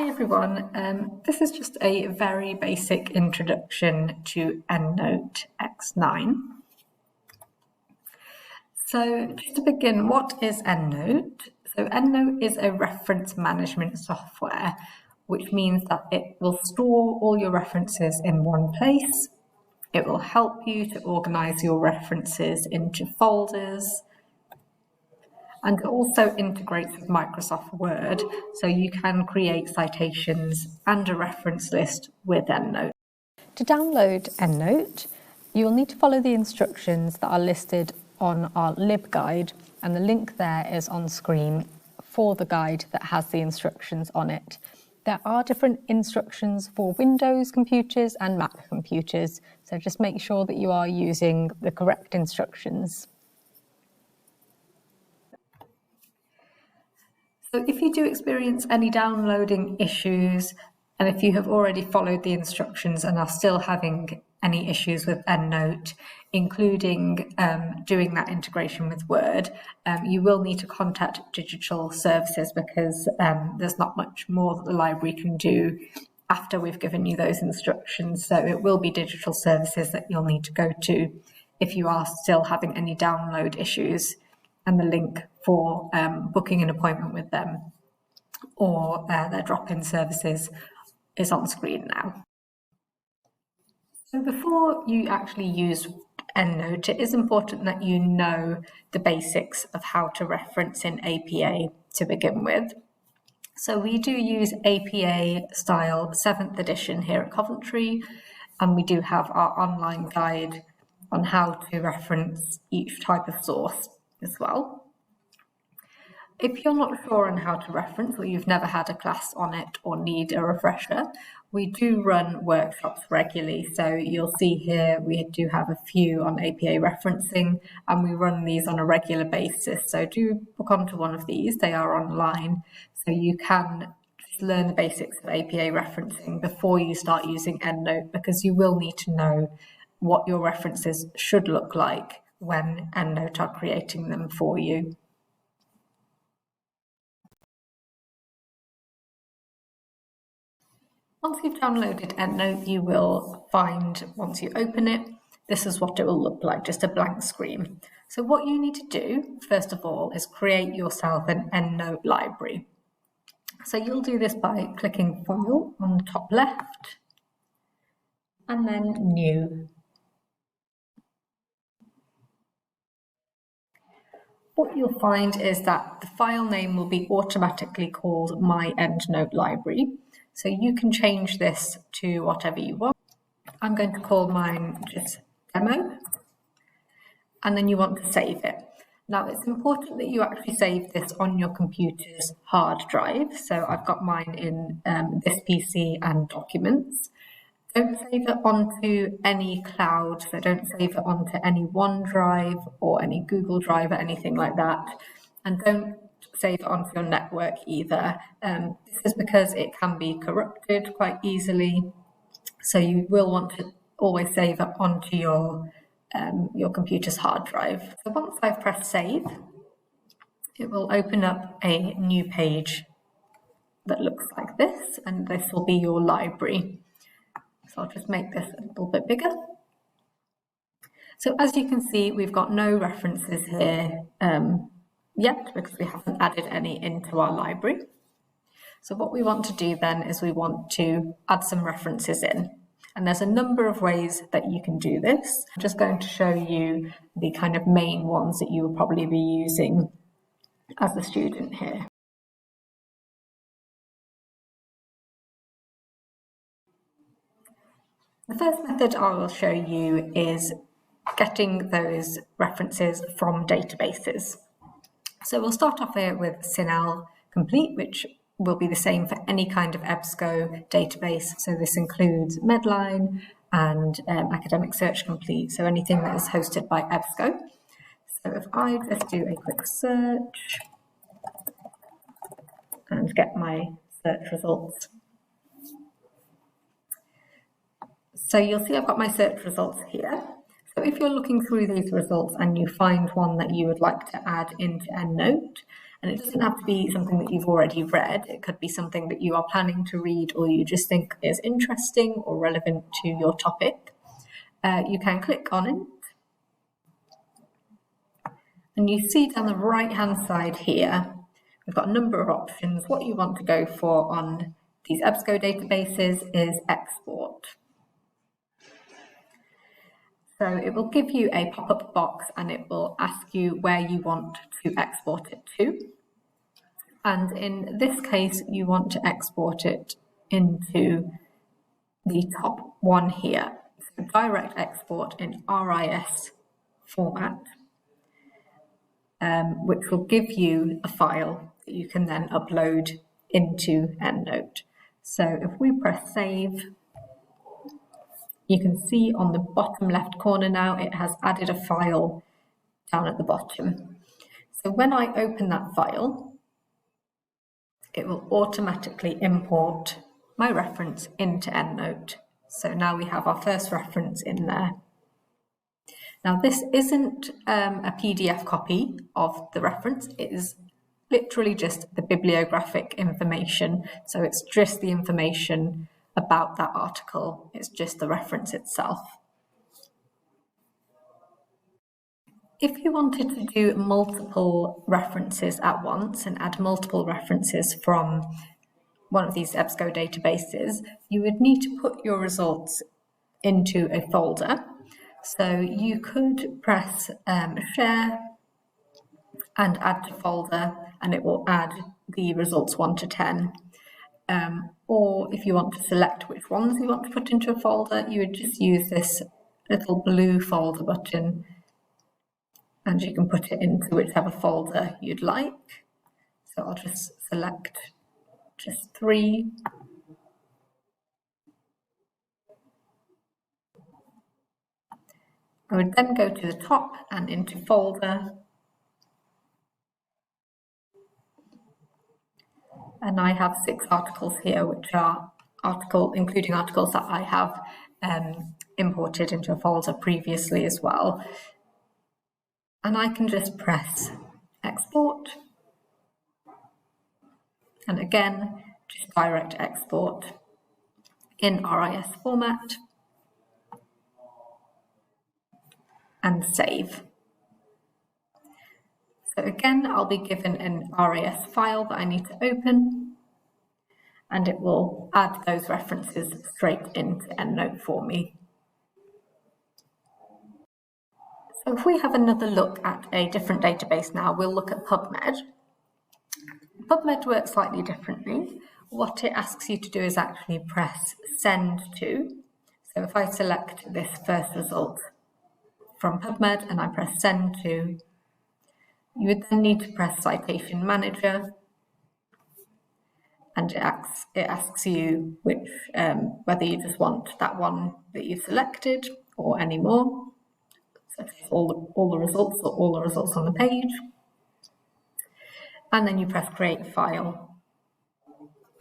Hi everyone, this is just a very basic introduction to EndNote X9. So just to begin, what is EndNote? So EndNote is a reference management software, which means that it will store all your references in one place. It will help you to organize your references into folders, and it also integrates with Microsoft Word, so you can create citations and a reference list with EndNote. To download EndNote, you will need to follow the instructions that are listed on our LibGuide, and the link there is on screen for the guide that has the instructions on it. There are different instructions for Windows computers and Mac computers, so just make sure that you are using the correct instructions. So if you do experience any downloading issues, and if you have already followed the instructions and are still having any issues with EndNote, including doing that integration with Word, you will need to contact digital services because there's not much more that the library can do after we've given you those instructions. So it will be digital services that you'll need to go to if you are still having any download issues. And the link for booking an appointment with them or their drop-in services is on screen now. So before you actually use EndNote, it is important that you know the basics of how to reference in APA to begin with. So we do use APA style 7th edition here at Coventry, and we do have our online guide on how to reference each type of source as well. If you're not sure on how to reference, or you've never had a class on it or need a refresher, we do run workshops regularly. So you'll see here we do have a few on APA referencing, and we run these on a regular basis. So do book onto one of these. They are online, so you can just learn the basics of APA referencing before you start using EndNote, because you will need to know what your references should look like when EndNote are creating them for you. Once you've downloaded EndNote, you will find, once you open it, this is what it will look like, just a blank screen. So what you need to do, first of all, is create yourself an EndNote library. So you'll do this by clicking File on the top left, and then New. What you'll find is that the file name will be automatically called My EndNote Library. So you can change this to whatever you want. I'm going to call mine just Demo, and then you want to save it. Now it's important that you actually save this on your computer's hard drive. So I've got mine in this PC and Documents. Don't save it onto any cloud, so don't save it onto any OneDrive or any Google Drive or anything like that. And don't save it onto your network either. This is because it can be corrupted quite easily. So you will want to always save it onto your computer's hard drive. So once I've pressed save, it will open up a new page that looks like this, and this will be your library. So I'll just make this a little bit bigger. So as you can see, we've got no references here yet because we haven't added any into our library. So what we want to do then is we want to add some references in. And there's a number of ways that you can do this. I'm just going to show you the kind of main ones that you will probably be using as a student here. The first method I will show you is getting those references from databases. So we'll start off here with CINAHL Complete, which will be the same for any kind of EBSCO database. So this includes Medline and Academic Search Complete, so anything that is hosted by EBSCO. So if I just do a quick search and get my search results. So you'll see I've got my search results here. So if you're looking through these results and you find one that you would like to add into EndNote, And it doesn't have to be something that you've already read. It could be something that you are planning to read or you just think is interesting or relevant to your topic. You can click on it. And you see down the right-hand side here, we've got a number of options. What you want to go for on these EBSCO databases is export. So it will give you a pop-up box and it will ask you where you want to export it to. And in this case, you want to export it into the top one here. So direct export in RIS format, which will give you a file that you can then upload into EndNote. So if we press save, you can see on the bottom left corner now, it has added a file down at the bottom. So when I open that file, it will automatically import my reference into EndNote. So now we have our first reference in there. Now this isn't a PDF copy of the reference, it is literally just the bibliographic information. So it's just the information about that article, it's just the reference itself. If you wanted to do multiple references at once and add multiple references from one of these EBSCO databases, you would need to put your results into a folder. So you could press share and add to folder, and it will add the results 1 to 10. Or if you want to select which ones you want to put into a folder, you would just use this little blue folder button and you can put it into whichever folder you'd like. So I'll just select just 3. I would then go to the top and into folder. And I have 6 articles here, which are including articles that I have imported into a folder previously as well. And I can just press export. And again, just direct export in RIS format and save. So again, I'll be given an RIS file that I need to open, and it will add those references straight into EndNote for me. So if we have another look at a different database now, we'll look at PubMed. PubMed works slightly differently. What it asks you to do is actually press send to. So if I select this first result from PubMed and I press send to, you would then need to press Citation Manager, and it asks you which whether you just want that one that you selected or any more. So all the results or all the results on the page. And then you press Create File.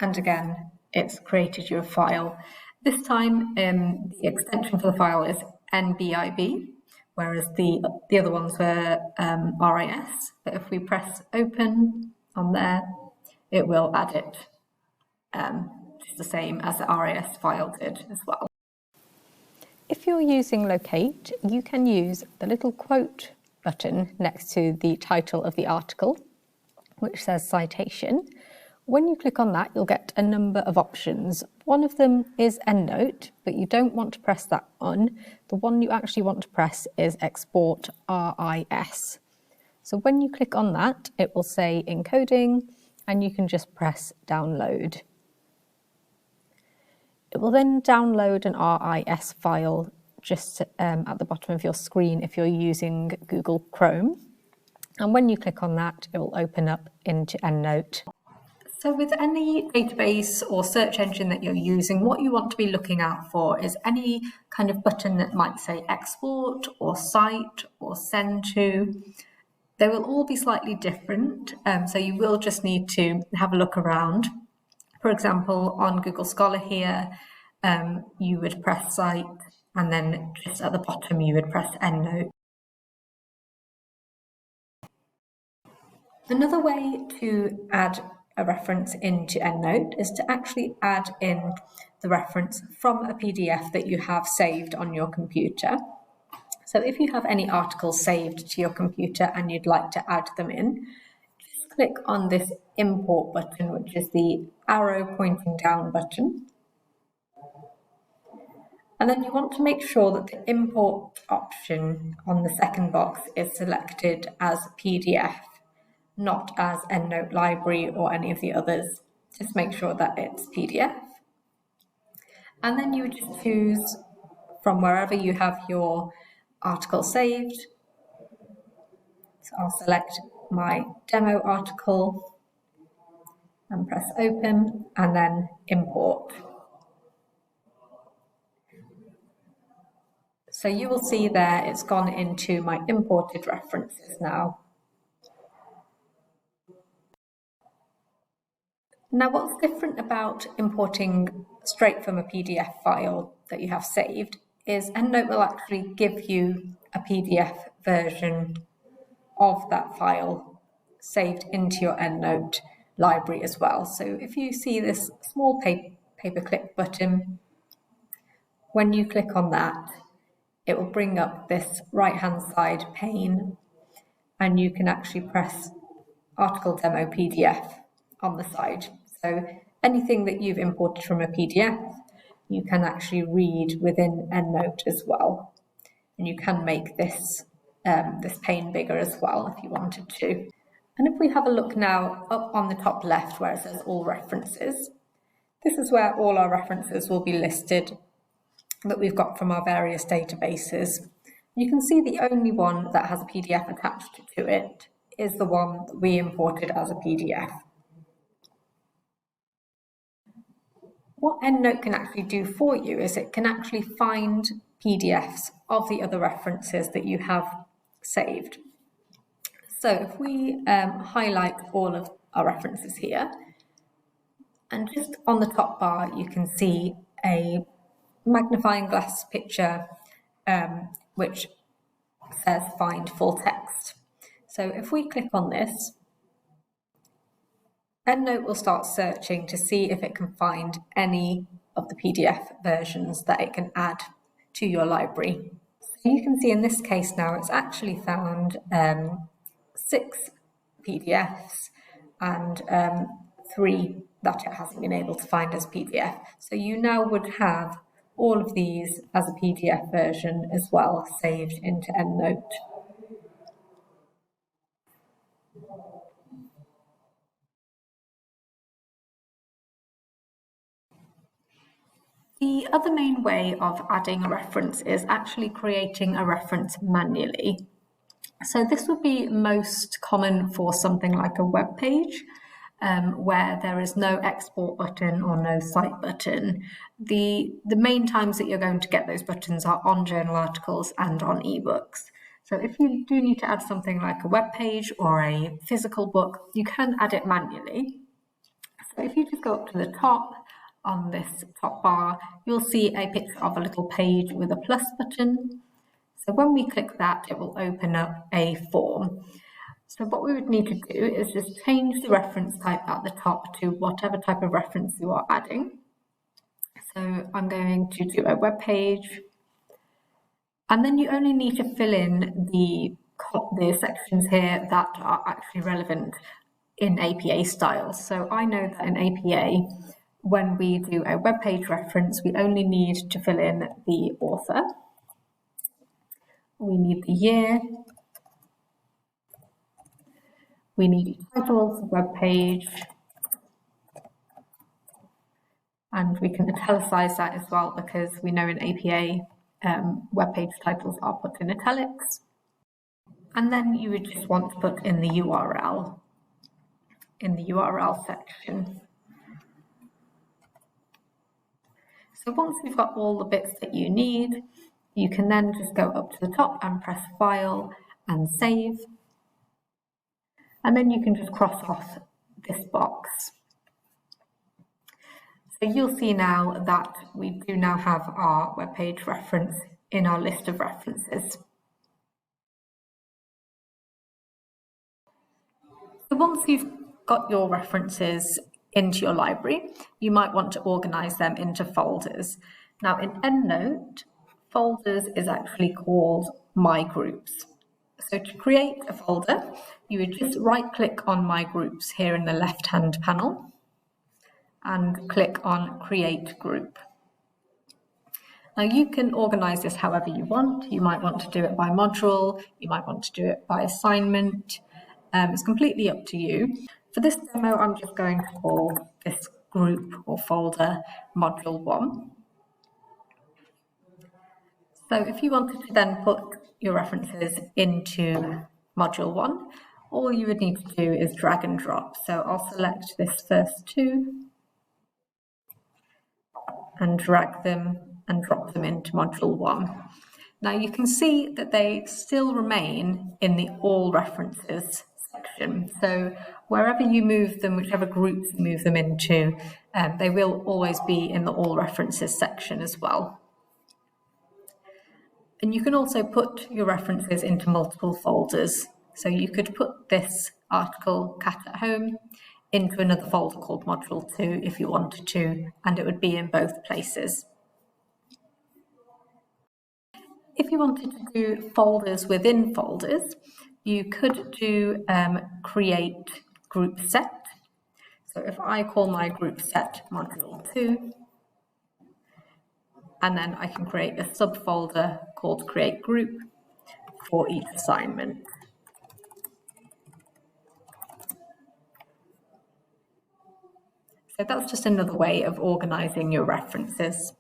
And again, it's created your file. This time, the extension for the file is NBIB, whereas the other ones were RIS. But if we press Open on there, it will add it just the same as the RIS file did as well. If you're using Locate, you can use the little quote button next to the title of the article, which says citation. When you click on that, you'll get a number of options. One of them is EndNote, but you don't want to press that one. The one you actually want to press is Export RIS. So when you click on that, it will say encoding, and you can just press download. It will then download an RIS file just at the bottom of your screen if you're using Google Chrome. And when you click on that, it will open up into EndNote. So with any database or search engine that you're using, what you want to be looking out for is any kind of button that might say export or cite or send to. They will all be slightly different, so you will just need to have a look around. For example, on Google Scholar here, you would press cite, and then just at the bottom you would press EndNote. Another way to add a reference into EndNote is to actually add in the reference from a PDF that you have saved on your computer. So if you have any articles saved to your computer and you'd like to add them in, just click on this import button, which is the arrow pointing down button. And then you want to make sure that the import option on the second box is selected as PDF, not as EndNote Library or any of the others. Just make sure that it's PDF. And then you would just choose from wherever you have your article saved. So I'll select my demo article and press open and then import. So you will see there it's gone into my imported references now. Now what's different about importing straight from a PDF file that you have saved is EndNote will actually give you a PDF version of that file saved into your EndNote library as well. So if you see this small paperclip button, when you click on that, it will bring up this right-hand side pane and you can actually press Article Demo PDF on the side. So anything that you've imported from a PDF, you can actually read within EndNote as well. And you can make this, this pane bigger as well if you wanted to. And if we have a look now up on the top left where it says All References, this is where all our references will be listed that we've got from our various databases. You can see the only one that has a PDF attached to it is the one that we imported as a PDF. What EndNote can actually do for you is it can actually find PDFs of the other references that you have saved. So if we highlight all of our references here, and just on the top bar you can see a magnifying glass picture which says find full text. So if we click on this, EndNote will start searching to see if it can find any of the PDF versions that it can add to your library. So you can see in this case now it's actually found 6 PDFs and 3 that it hasn't been able to find as PDF. So you now would have all of these as a PDF version as well saved into EndNote. The other main way of adding a reference is actually creating a reference manually. So this would be most common for something like a web page where there is no export button or no cite button. The main times that you're going to get those buttons are on journal articles and on ebooks. So if you do need to add something like a web page or a physical book, you can add it manually. So if you just go up to the top on this top bar, you'll see a picture of a little page with a plus button. So when we click that, it will open up a form. So what we would need to do is just change the reference type at the top to whatever type of reference you are adding. So I'm going to do a web page, and then you only need to fill in the sections here that are actually relevant in APA style. So I know that in APA, when we do a web page reference, we only need to fill in the author, we need the year, we need the title of the web page, and we can italicize that as well because we know in APA web page titles are put in italics. And then you would just want to put in the URL in the URL section. So once you've got all the bits that you need, you can then just go up to the top and press File and Save. And then you can just cross off this box. So you'll see now that we do now have our web page reference in our list of references. So once you've got your references into your library, you might want to organise them into folders. Now in EndNote, folders is actually called My Groups. So to create a folder, you would just right-click on My Groups here in the left-hand panel and click on Create Group. Now you can organise this however you want. You might want to do it by module, you might want to do it by assignment. It's completely up to you. For this demo, I'm just going to call this group or folder Module 1. So if you wanted to then put your references into Module 1, all you would need to do is drag and drop. So I'll select this first two and drag them and drop them into Module 1. Now you can see that they still remain in the All References section. So wherever you move them, whichever groups you move them into, they will always be in the All References section as well. And you can also put your references into multiple folders. So you could put this article, Cat at Home, into another folder called Module 2 if you wanted to, and it would be in both places. If you wanted to do folders within folders, you could do create group set. So if I call my group set Module 2, and then I can create a subfolder called create group for each assignment. So that's just another way of organising your references.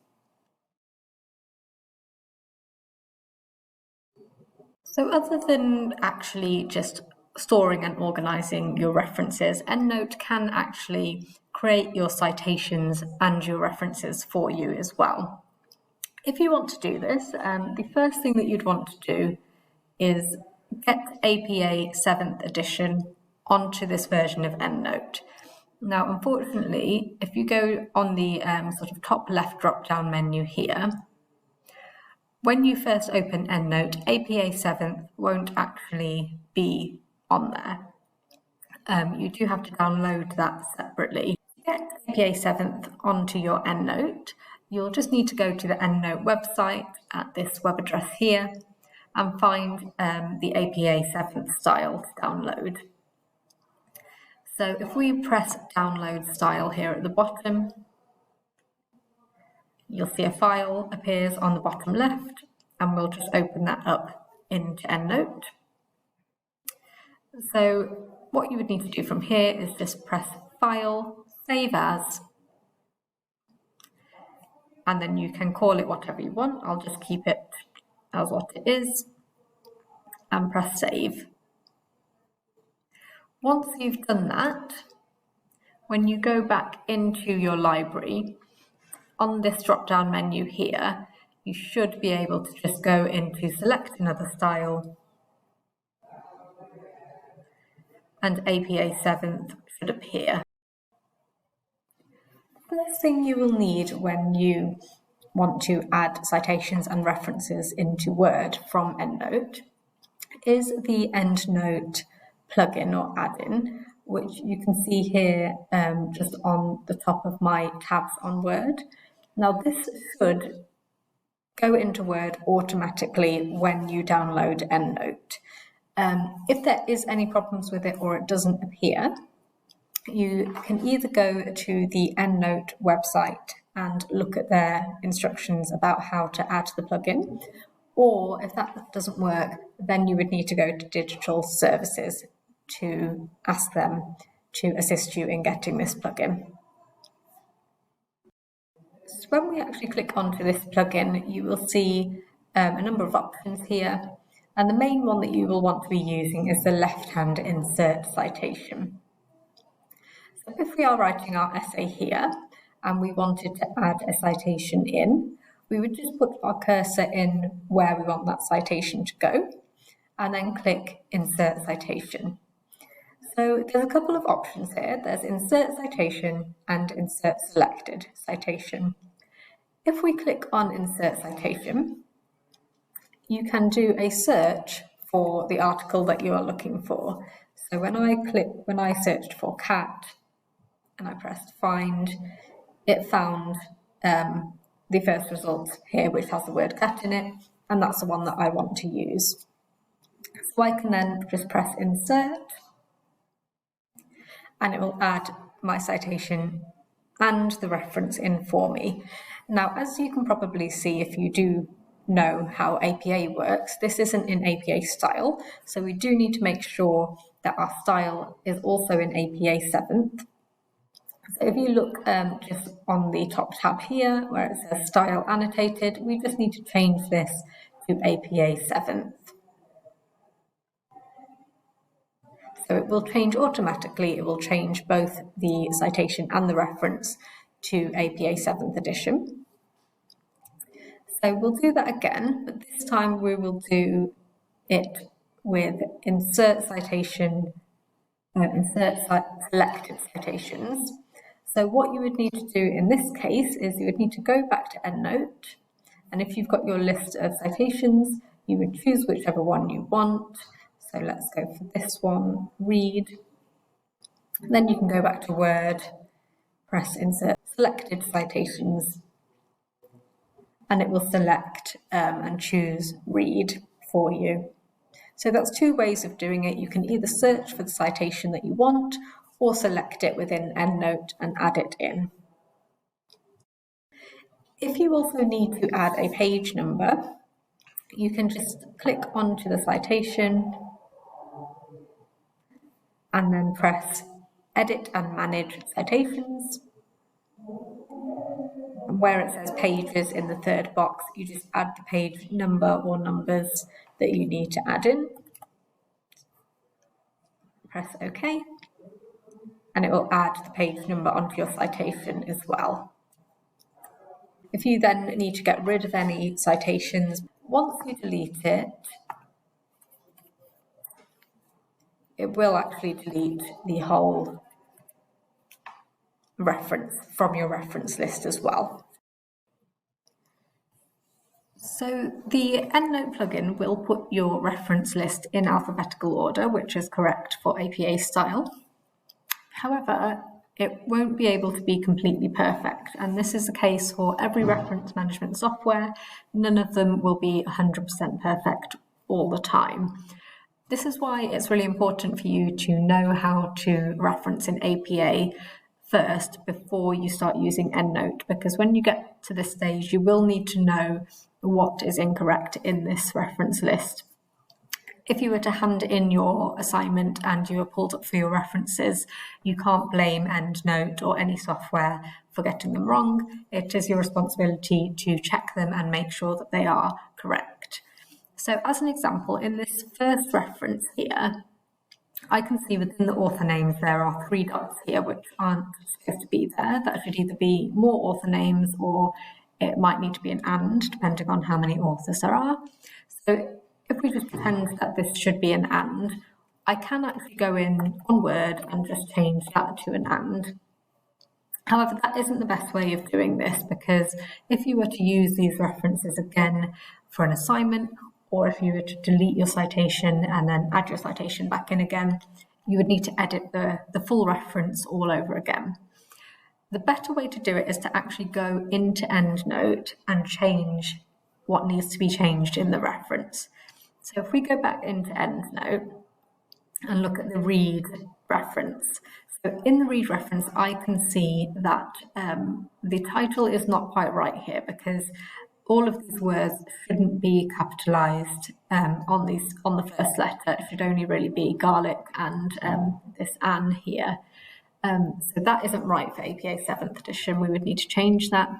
So other than actually just storing and organising your references, EndNote can actually create your citations and your references for you as well. If you want to do this, the first thing that you'd want to do is get APA 7th edition onto this version of EndNote. Now, unfortunately, if you go on the sort of top left drop-down menu here, when you first open EndNote, APA 7th won't actually be on there. You do have to download that separately. To get APA 7th onto your EndNote, you'll just need to go to the EndNote website at this web address here and find the APA 7th style to download. So if we press download style here at the bottom, you'll see a file appears on the bottom left, and we'll just open that up into EndNote. So what you would need to do from here is just press File, Save As, and then you can call it whatever you want. I'll just keep it as what it is and press Save. Once you've done that, when you go back into your library, on this drop-down menu here, you should be able to just go into Select Another Style, and APA 7th should appear. The first thing you will need when you want to add citations and references into Word from EndNote is the EndNote plugin or add-in, which you can see here just on the top of my tabs on Word. Now this should go into Word automatically when you download EndNote. If there is any problems with it or it doesn't appear, you can either go to the EndNote website and look at their instructions about how to add the plugin, or if that doesn't work, then you would need to go to Digital Services to ask them to assist you in getting this plugin. So when we actually click onto this plugin, you will see a number of options here, and the main one that you will want to be using is the left-hand insert citation. So if we are writing our essay here and we wanted to add a citation in, we would just put our cursor in where we want that citation to go and then click Insert Citation. So there's a couple of options here. There's Insert Citation and Insert Selected Citation. If we click on Insert Citation, you can do a search for the article that you are looking for. So when I searched for cat and I pressed find, it found the first result here, which has the word cat in it, and that's the one that I want to use. So I can then just press insert, and it will add my citation and the reference in for me. Now, as you can probably see, if you do know how APA works, this isn't in APA style, so we do need to make sure that our style is also in APA 7th. So if you look just on the top tab here, where it says style annotated, we just need to change this to APA 7th. So it will change automatically, it will change both the citation and the reference to APA 7th edition. So we'll do that again, but this time we will do it with insert citation, selected citations. So what you would need to do in this case is you would need to go back to EndNote, and if you've got your list of citations, you would choose whichever one you want. So let's go for this one, read. Then you can go back to Word, press insert selected citations, and it will select and choose read for you. So that's two ways of doing it. You can either search for the citation that you want or select it within EndNote and add it in. If you also need to add a page number, you can just click onto the citation and then press Edit and Manage Citations. And where it says pages in the third box, you just add the page number or numbers that you need to add in. Press OK, and it will add the page number onto your citation as well. If you then need to get rid of any citations, once you delete it, it will actually delete the whole reference from your reference list as well. So the EndNote plugin will put your reference list in alphabetical order, which is correct for APA style. However, it won't be able to be completely perfect, and this is the case for every reference management software. None of them will be 100% perfect all the time. This is why it's really important for you to know how to reference in APA first before you start using EndNote, because when you get to this stage, you will need to know what is incorrect in this reference list. If you were to hand in your assignment and you were pulled up for your references, you can't blame EndNote or any software for getting them wrong. It is your responsibility to check them and make sure that they are correct. So as an example, in this first reference here, I can see within the author names there are 3 dots here which aren't supposed to be there. That should either be more author names or it might need to be an and, depending on how many authors there are. So if we just pretend that this should be an and, I can actually go in on Word and just change that to an and. However, that isn't the best way of doing this, because if you were to use these references again for an assignment, or if you were to delete your citation and then add your citation back in again, you would need to edit the full reference all over again. The better way to do it is to actually go into EndNote and change what needs to be changed in the reference. So if we go back into EndNote and look at the read reference, so in the read reference, I can see that the title is not quite right here, because all of these words shouldn't be capitalized on the first letter. It should only really be garlic and this "an" here. So that isn't right for APA 7th edition. We would need to change that.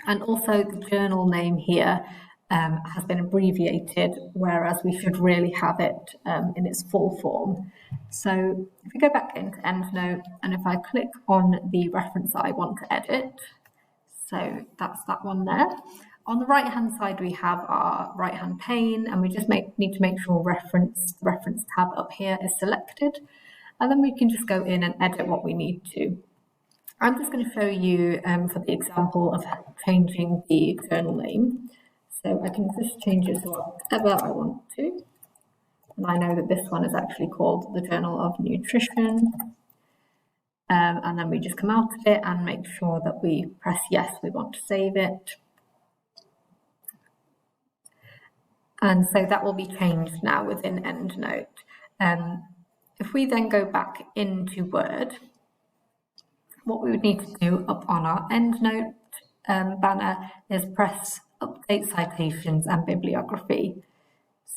And also the journal name here has been abbreviated, whereas we should really have it in its full form. So if we go back into EndNote, and if I click on the reference that I want to edit, so that's that one there. On the right-hand side, we have our right-hand pane, and we just need to make sure the reference tab up here is selected, and then we can just go in and edit what we need to. I'm just going to show you for the example of changing the journal name. So I can just change it to whatever I want to. And I know that this one is actually called the Journal of Nutrition. And then we just come out of it and make sure that we press yes, we want to save it. And so that will be changed now within EndNote. If we then go back into Word, what we would need to do up on our EndNote banner is press Update Citations and Bibliography.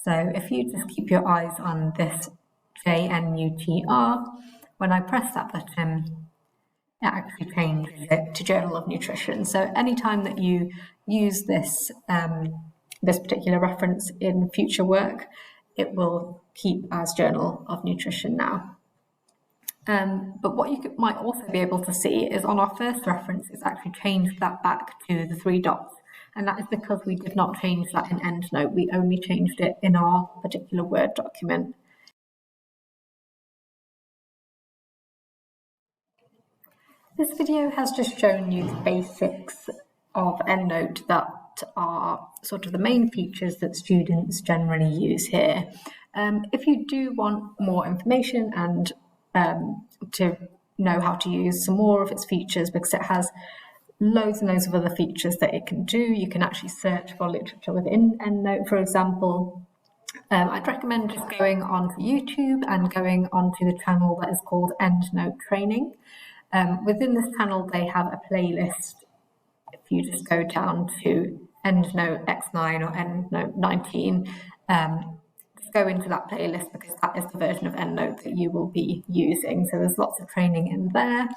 So if you just keep your eyes on this JNUTR, when I press that button, it actually changes it to Journal of Nutrition. So anytime that you use this, this particular reference in future work, it will keep as Journal of Nutrition now. But what you might also be able to see is on our first reference, it's actually changed that back to the 3 dots. And that is because we did not change that in EndNote. We only changed it in our particular Word document. This video has just shown you the basics of EndNote that are sort of the main features that students generally use here. If you do want more information and to know how to use some more of its features, because it has loads and loads of other features that it can do. You can actually search for literature within EndNote, for example. I'd recommend just going onto YouTube and going onto the channel that is called EndNote Training. Within this channel, they have a playlist. If you just go down to EndNote X9 or EndNote 19, just go into that playlist because that is the version of EndNote that you will be using. So there's lots of training in there.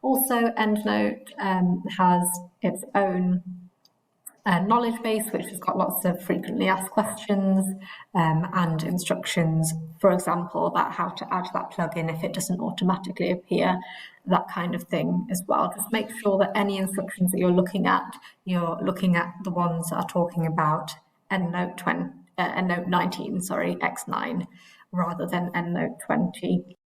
Also, EndNote has its own knowledge base, which has got lots of frequently asked questions and instructions, for example, about how to add that plugin if it doesn't automatically appear, that kind of thing as well. Just make sure that any instructions that you're looking at the ones that are talking about EndNote 19, X9, rather than EndNote 20.